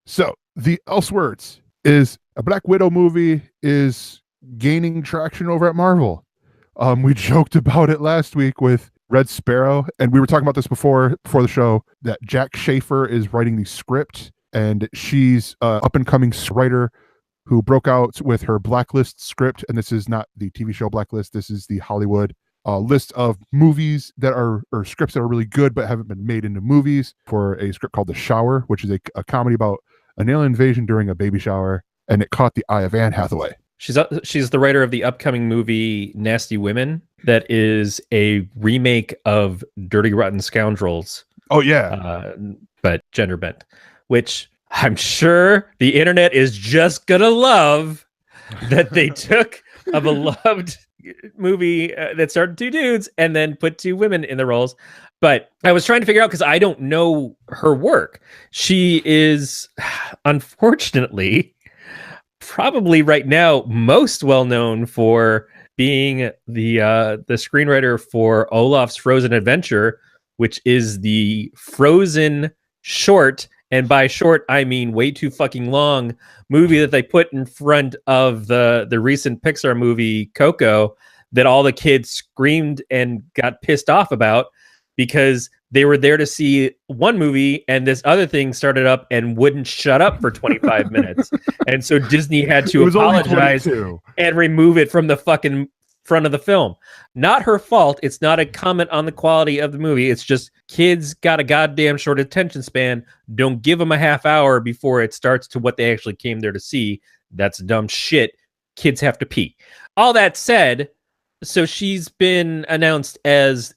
So the ElseWords is a Black Widow movie is gaining traction over at Marvel. We joked about it last week with Red Sparrow, and we were talking about this before the show, that Jack Schaeffer is writing the script, and she's an up-and-coming writer who broke out with her Blacklist script, and this is not the TV show Blacklist, this is the Hollywood list of movies that are, or scripts that are really good but haven't been made into movies, for a script called The Shower, which is a comedy about an alien invasion during a baby shower, and it caught the eye of Anne Hathaway. She's the writer of the upcoming movie Nasty Women, that is a remake of Dirty Rotten Scoundrels. Oh yeah, but gender bent, which I'm sure the internet is just gonna love that they took a beloved movie that started two dudes and then put two women in the roles. But I was trying to figure out, because I don't know her work. She is, unfortunately, probably right now most well known for being the screenwriter for Olaf's Frozen Adventure, which is the Frozen short, and by short I mean way too fucking long, movie that they put in front of the recent Pixar movie Coco, that all the kids screamed and got pissed off about, because they were there to see one movie and this other thing started up and wouldn't shut up for 25 minutes. And so Disney had to apologize and remove it from the fucking front of the film. Not her fault. It's not a comment on the quality of the movie. It's just kids got a goddamn short attention span. Don't give them a half hour before it starts to what they actually came there to see. That's dumb shit. Kids have to pee. All that said, so she's been announced as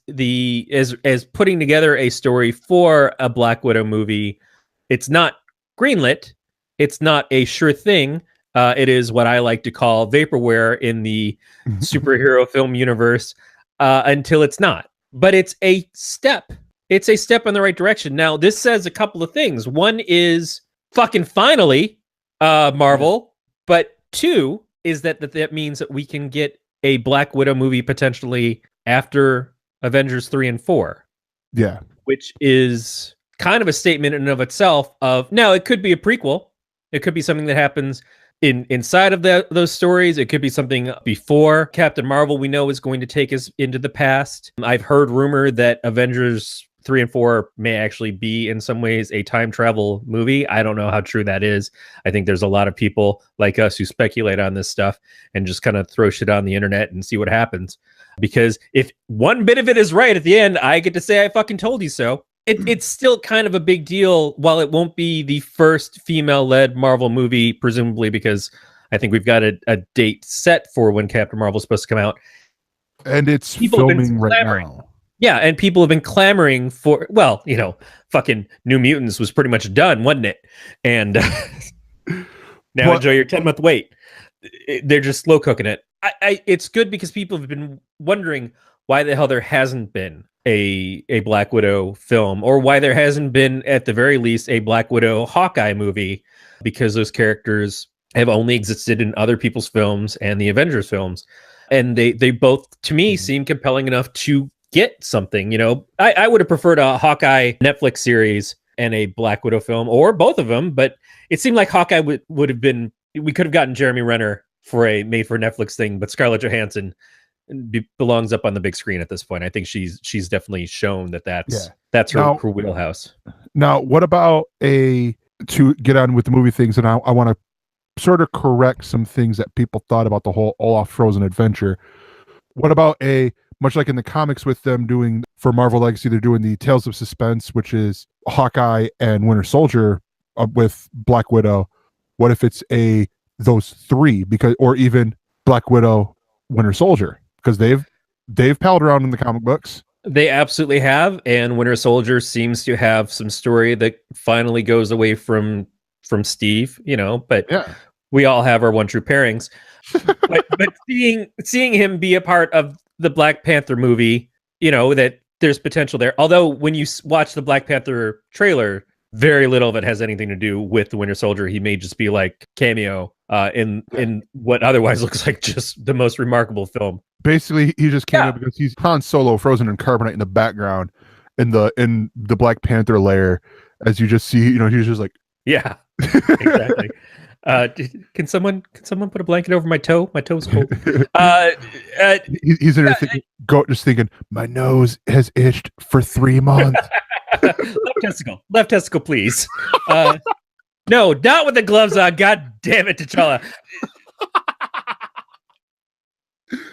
putting together a story for a Black Widow movie. It's not greenlit. It's not a sure thing. It is what I like to call vaporware in the superhero film universe, until it's not. But it's a step. It's a step in the right direction. Now, this says a couple of things. One is fucking finally, Marvel. But two is that means that we can get a Black Widow movie potentially after Avengers 3 and 4. Yeah. Which is kind of a statement in and of itself of, now it could be a prequel. It could be something that happens inside of those stories. It could be something before Captain Marvel, we know, is going to take us into the past. I've heard rumor that Avengers 3 and 4 may actually be in some ways a time travel movie. I don't know how true that is. I think there's a lot of people like us who speculate on this stuff and just kind of throw shit on the internet and see what happens. Because if one bit of it is right at the end, I get to say I fucking told you so. It's still kind of a big deal, while it won't be the first female-led Marvel movie, presumably because I think we've got a date set for when Captain Marvel's supposed to come out. And it's filming right now. Yeah, and people have been clamoring for, well, you know, fucking New Mutants was pretty much done, wasn't it? And now enjoy your 10-month wait. They're just slow cooking it. It's good because people have been wondering why the hell there hasn't been a Black Widow film, or why there hasn't been, at the very least, a Black Widow Hawkeye movie, because those characters have only existed in other people's films and the Avengers films. And they both, to me, seem compelling enough to get something. You know, I would have preferred a Hawkeye Netflix series and a Black Widow film, or both of them, but it seemed like Hawkeye would have been, we could have gotten Jeremy Renner for a made for Netflix thing, but Scarlett Johansson belongs up on the big screen at this point. I think she's definitely shown that's her wheelhouse. Now, what about to get on with the movie things, and I want to sort of correct some things that people thought about the whole Olaf Frozen adventure. What about much like in the comics with them doing, for Marvel Legacy, they're doing the Tales of Suspense, which is Hawkeye and Winter Soldier with Black Widow. What if it's those three, or even Black Widow, Winter Soldier? Because they've palled around in the comic books. They absolutely have, and Winter Soldier seems to have some story that finally goes away from Steve, you know, but yeah, we all have our one true pairings. but seeing him be a part of the Black Panther movie, you know, that there's potential there. Although when you watch the Black Panther trailer, very little of it has anything to do with the Winter Soldier. He may just be like cameo in what otherwise looks like just the most remarkable film. Basically, he just came up because he's Han Solo frozen in carbonite in the background in the Black Panther lair, as you just see, you know, he's just like, yeah, Exactly. Can someone put a blanket over my toe? My toe's cold. Uh, He's in there thinking, just thinking, my nose has itched for 3 months. left testicle, please. No, not with the gloves on. God damn it, T'Challa.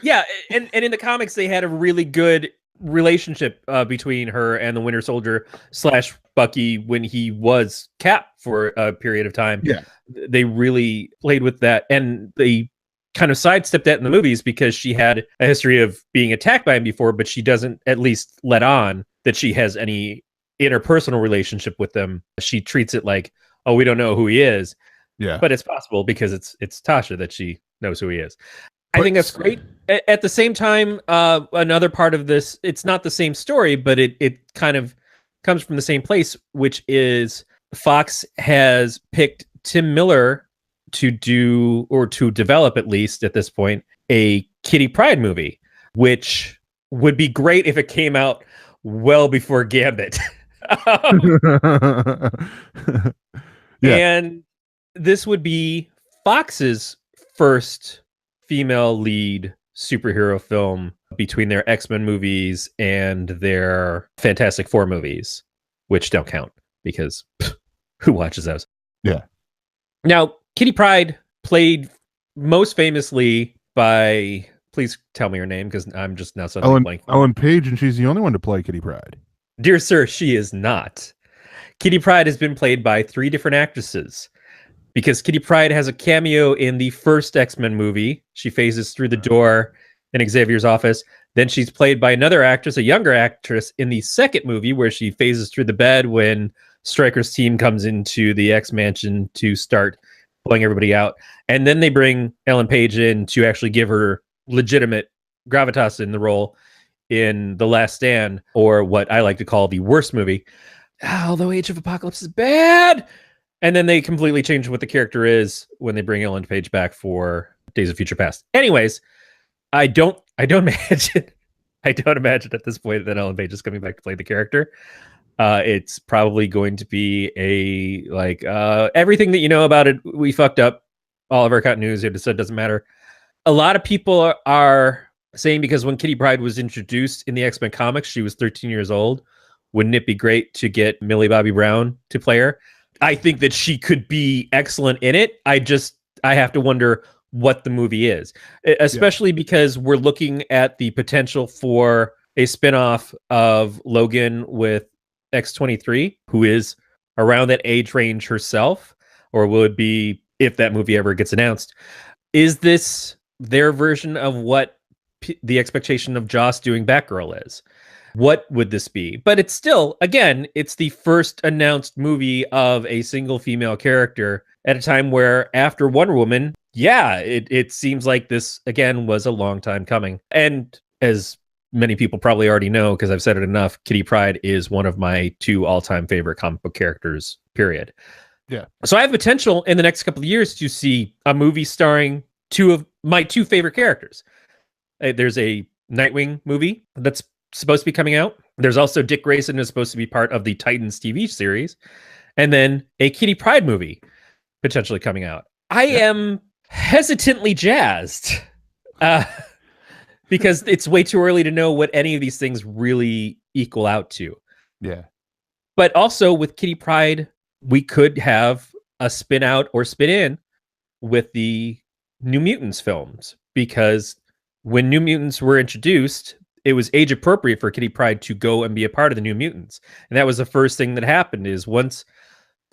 Yeah, and in the comics, they had a really good relationship between her and the Winter Soldier / Bucky when he was Cap for a period of time. Yeah. They really played with that, and they kind of sidestepped that in the movies because she had a history of being attacked by him before, but she doesn't at least let on that she has any interpersonal relationship with them. She treats it like, oh, we don't know who he is. Yeah. But it's possible because it's Tasha that she knows who he is. I think that's great. At the same time, another part of this, it's not the same story, but it kind of comes from the same place, which is Fox has picked Tim Miller to do, or to develop at least at this point, a Kitty Pryde movie, which would be great if it came out well before Gambit. Yeah. And this would be Fox's first female lead superhero film between their X-Men movies and their Fantastic Four movies, which don't count because who watches those? Yeah. Now, Kitty Pryde played most famously by, please tell me her name because I'm just now suddenly blanking. Ellen Page, and she's the only one to play Kitty Pryde. Dear sir, she is not. Kitty Pryde has been played by 3 different actresses. Because Kitty Pryde has a cameo in the first X-Men movie. She phases through the door in Xavier's office. Then she's played by another actress, a younger actress, in the second movie where she phases through the bed when Stryker's team comes into the X-Mansion to start pulling everybody out. And then they bring Ellen Page in to actually give her legitimate gravitas in the role in The Last Stand, or what I like to call the worst movie. Although Age of Apocalypse is bad. And then they completely change what the character is when they bring Ellen Page back for Days of Future Past. Anyways, I don't imagine at this point that Ellen Page is coming back to play the character. It's probably going to be a everything that you know about it. We fucked up all of our continuity. It doesn't matter. A lot of people are saying because when Kitty Pryde was introduced in the X-Men comics, she was 13 years old. Wouldn't it be great to get Millie Bobby Brown to play her? I think that she could be excellent in it. I have to wonder what the movie is, especially because we're looking at the potential for a spinoff of Logan with X-23, who is around that age range herself, or would be if that movie ever gets announced. Is this their version of what the expectation of Joss doing Batgirl is? What would this be? But it's still, again, it's the first announced movie of a single female character at a time where after Wonder Woman, it seems like this, again, was a long time coming. And as many people probably already know, because I've said it enough, Kitty Pryde is one of my 2 all-time favorite comic book characters, period. Yeah. So I have potential in the next couple of years to see a movie starring 2 of my 2 favorite characters. There's a Nightwing movie that's supposed to be coming out. There's also Dick Grayson is supposed to be part of the Titans TV series. And then a Kitty Pryde movie potentially coming out. I am hesitantly jazzed because it's way too early to know what any of these things really equal out to. Yeah. But also with Kitty Pryde, we could have a spin out or spin in with the New Mutants films, because when New Mutants were introduced, it was age appropriate for Kitty Pryde to go and be a part of the New Mutants. And that was the first thing that happened, is once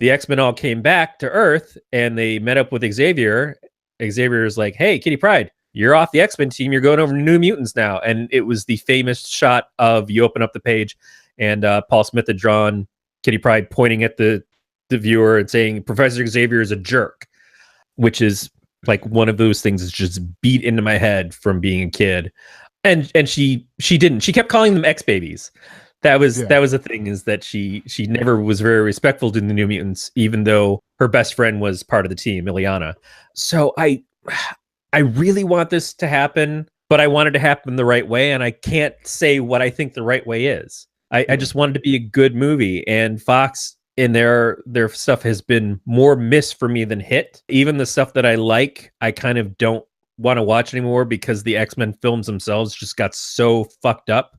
the X-Men all came back to Earth and they met up with Xavier, Xavier's like, hey, Kitty Pryde, you're off the X-Men team. You're going over to New Mutants now. And it was the famous shot of you open up the page and Paul Smith had drawn Kitty Pryde pointing at the viewer and saying, Professor Xavier is a jerk, which is like one of those things that's just beat into my head from being a kid. And she didn't. She kept calling them X-Babies. That was the thing, is that she never was very respectful to the New Mutants, even though her best friend was part of the team, Ileana. So I really want this to happen, but I want it to happen the right way, and I can't say what I think the right way is. I just want it to be a good movie, and Fox and their stuff has been more miss for me than hit. Even the stuff that I like, I kind of don't want to watch anymore because the X-Men films themselves just got so fucked up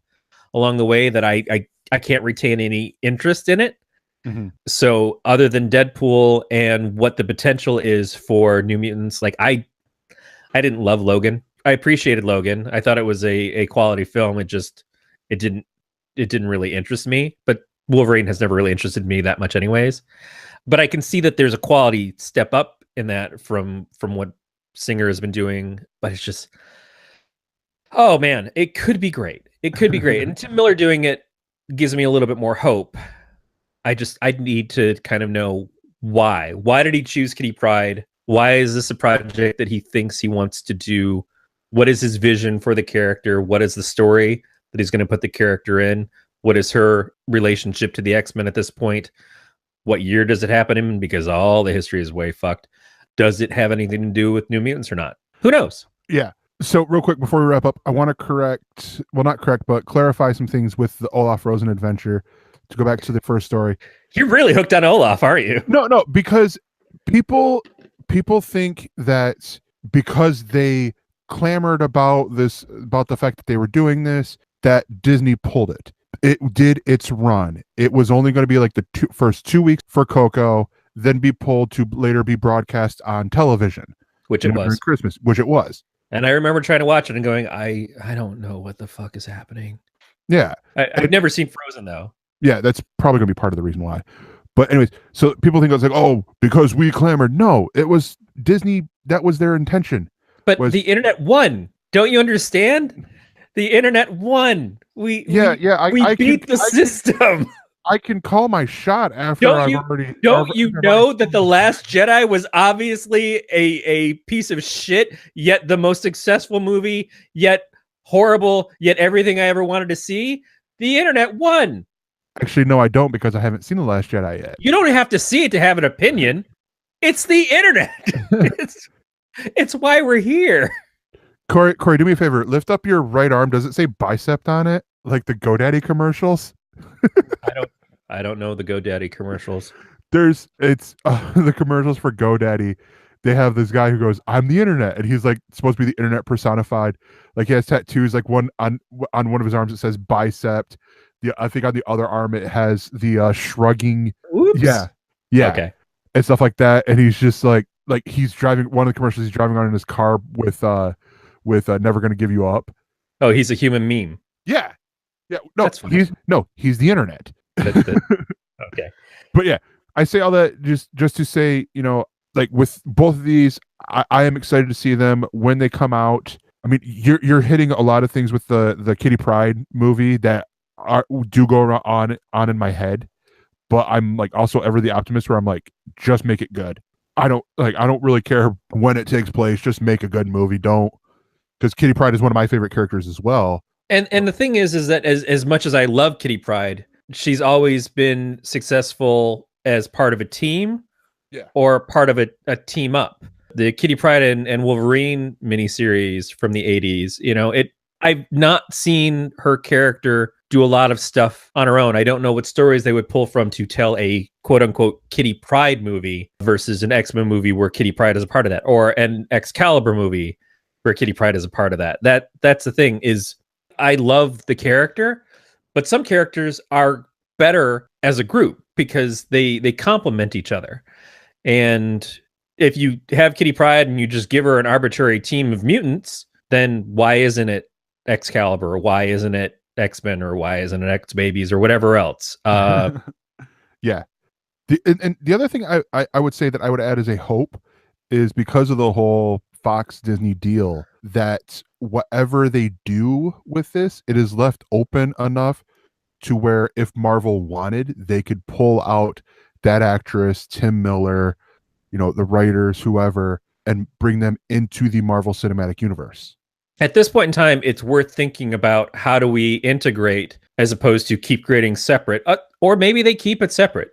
along the way that I can't retain any interest in it. Mm-hmm. So other than Deadpool and what the potential is for New Mutants, like I didn't love Logan. I appreciated Logan. I thought it was a quality film. It didn't really interest me, but Wolverine has never really interested me that much anyways. But I can see that there's a quality step up in that from what Singer has been doing, but it's just, oh man, it could be great. It could be great. And Tim Miller doing it gives me a little bit more hope. I need to kind of know why. Why did he choose Kitty Pryde? Why is this a project that he thinks he wants to do? What is his vision for the character? What is the story that he's going to put the character in? What is her relationship to the X-Men at this point? What year does it happen in? Because all the history is way fucked. Does it have anything to do with New Mutants or not? Who knows? Yeah. So real quick before we wrap up, I want to but clarify some things with the Olaf Rosen adventure. To go back to the first story. You're really hooked on Olaf, aren't you? No, because people think that because they clamored about the fact that they were doing this, that Disney pulled it. It did its run. It was only going to be like the first 2 weeks for Coco, then be pulled to later be broadcast on television. Which it was. Christmas, which it was. And I remember trying to watch it and going, I don't know what the fuck is happening. Yeah. I've never seen Frozen, though. Yeah, that's probably going to be part of the reason why. But anyways, so people think it was like, oh, because we clamored. No, it was Disney. That was their intention. But the internet won. Don't you understand? The internet won. We beat the system. I can call my shot after Don't you know that The Last Jedi was obviously a piece of shit, yet the most successful movie, yet horrible, yet everything I ever wanted to see? The internet won. Actually, no, I don't, because I haven't seen The Last Jedi yet. You don't have to see it to have an opinion. It's the internet. It's why we're here. Corey, do me a favor. Lift up your right arm. Does it say bicep on it? Like the GoDaddy commercials? I don't know the GoDaddy commercials. It's the commercials for GoDaddy. They have this guy who goes, "I'm the internet," and he's like supposed to be the internet personified. Like he has tattoos. Like one on one of his arms it says bicep. I think on the other arm it has the shrugging. Oops. Yeah. Okay. And stuff like that. And he's just like he's driving one of the commercials. He's driving on in his car with "Never Gonna Give You Up." Oh, he's a human meme. Yeah. No, he's the internet. Okay. But yeah, I say all that just to say, like with both of these, I am excited to see them when they come out. I mean, you're hitting a lot of things with the Kitty Pryde movie that do go on in my head, but I'm like also ever the optimist where I'm like, just make it good. I don't really care when it takes place. Just make a good movie. Because Kitty Pryde is one of my favorite characters as well. And the thing is that as much as I love Kitty Pryde, she's always been successful as part of a team, or part of a team up. The Kitty Pryde and Wolverine miniseries from the 80s, I've not seen her character do a lot of stuff on her own. I don't know what stories they would pull from to tell a quote unquote Kitty Pryde movie versus an X-Men movie where Kitty Pryde is a part of that, or an Excalibur movie where Kitty Pryde is a part of that. That's the thing is, I love the character, but some characters are better as a group because they complement each other. And if you have Kitty Pryde and you just give her an arbitrary team of mutants, then why isn't it Excalibur? Or why isn't it X-Men? Or why isn't it X-Babies or whatever else? Yeah. And the other thing I would say that I would add as a hope is because of the whole Fox Disney deal, that whatever they do with this, it is left open enough to where if Marvel wanted, they could pull out that actress, Tim Miller, the writers, whoever, and bring them into the Marvel Cinematic Universe. At this point in time, it's worth thinking about how do we integrate as opposed to keep creating separate, or maybe they keep it separate.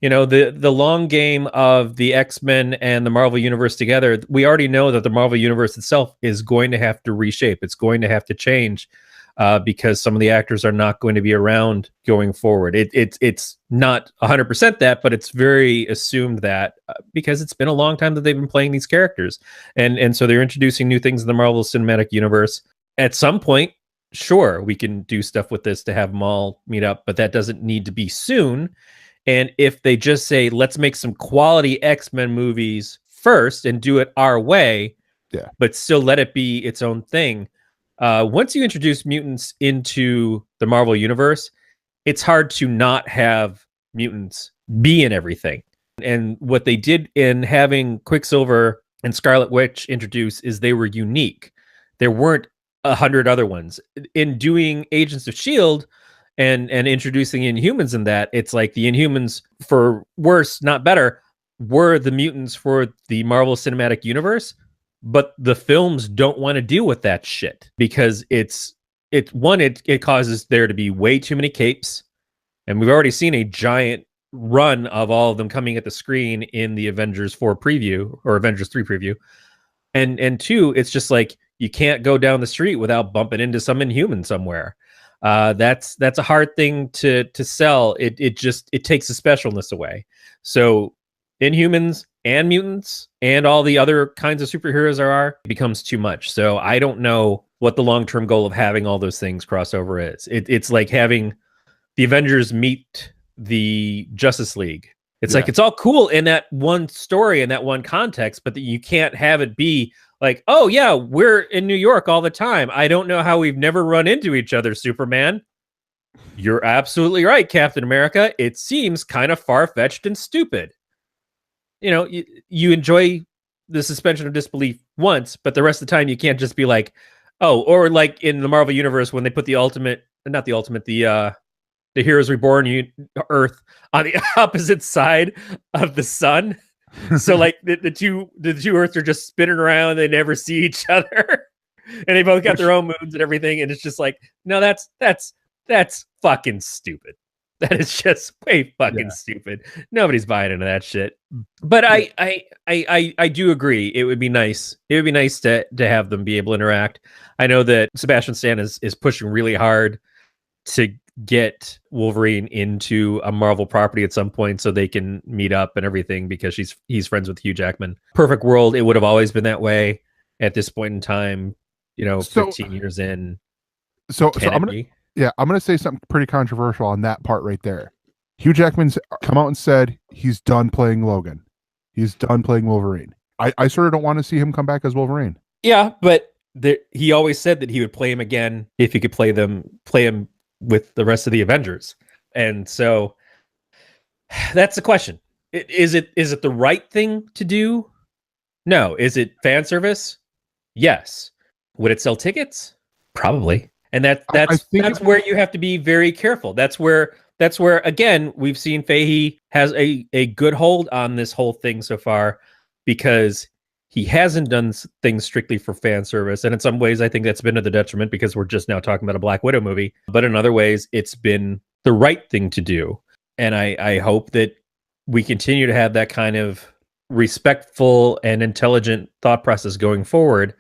The long game of the X-Men and the Marvel Universe together, we already know that the Marvel Universe itself is going to have to reshape. It's going to have to change because some of the actors are not going to be around going forward. It's not 100% that, but it's very assumed that because it's been a long time that they've been playing these characters. And so they're introducing new things in the Marvel Cinematic Universe. At some point, sure, we can do stuff with this to have them all meet up, but that doesn't need to be soon. And if they just say, let's make some quality X-Men movies first and do it our way, but still let it be its own thing. Once you introduce mutants into the Marvel Universe, it's hard to not have mutants be in everything. And what they did in having Quicksilver and Scarlet Witch introduced is they were unique. There weren't 100 other ones. In doing Agents of S.H.I.E.L.D. and introducing Inhumans in that, it's like the Inhumans, for worse, not better, were the mutants for the Marvel Cinematic Universe, but the films don't want to deal with that shit because it causes there to be way too many capes, and we've already seen a giant run of all of them coming at the screen in the Avengers 4 preview or Avengers 3 preview, and two, it's just like you can't go down the street without bumping into some Inhuman somewhere. That's a hard thing to sell. It takes the specialness away. So Inhumans and mutants and all the other kinds of superheroes it becomes too much. So I don't know what the long-term goal of having all those things crossover is. It's like having the Avengers meet the Justice League. It's like, it's all cool in that one story, in that one context, but you can't have it be like, oh yeah, we're in New York all the time. I don't know how we've never run into each other, Superman. You're absolutely right, Captain America. It seems kind of far-fetched and stupid. You know, you enjoy the suspension of disbelief once, but the rest of the time you can't just be like, oh, or like in the Marvel Universe when they put the Heroes Reborn Earth on the opposite side of the sun. So like the two Earths are just spinning around, they never see each other. And they both got their own moons and everything, and it's just like, no, that's fucking stupid. That is just way fucking stupid. Nobody's buying into that shit. But I do agree. It would be nice. It would be nice to have them be able to interact. I know that Sebastian Stan is pushing really hard to get Wolverine into a Marvel property at some point so they can meet up and everything because he's friends with Hugh Jackman. Perfect world. It would have always been that way at this point in time, 15 years in. So I'm going to say something pretty controversial on that part right there. Hugh Jackman's come out and said he's done playing Logan. He's done playing Wolverine. I sort of don't want to see him come back as Wolverine. Yeah, but he always said that he would play him again if he could play him with the rest of the Avengers. And so that's the question. Is it the right thing to do? No. Is it fan service? Yes. Would it sell tickets? Probably. And that's where you have to be very careful. That's where again, we've seen Fahey has a good hold on this whole thing so far because he hasn't done things strictly for fan service. And in some ways, I think that's been to the detriment because we're just now talking about a Black Widow movie. But in other ways, it's been the right thing to do. And I hope that we continue to have that kind of respectful and intelligent thought process going forward.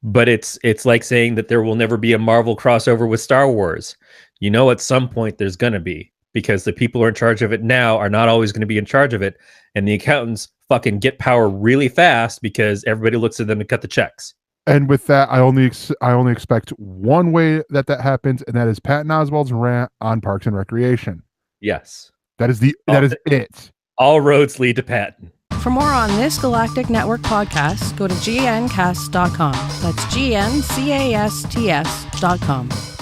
But it's like saying that there will never be a Marvel crossover with Star Wars. At some point there's going to be, because the people who are in charge of it now are not always going to be in charge of it. And the accountants fucking get power really fast because everybody looks at them to cut the checks. And with that, I only expect one way that happens, and that is Patton Oswalt's rant on Parks and Recreation. Yes. That is it. All roads lead to Patton. For more on this Galactic Network podcast, go to gncast.com. That's GNCASTS.com.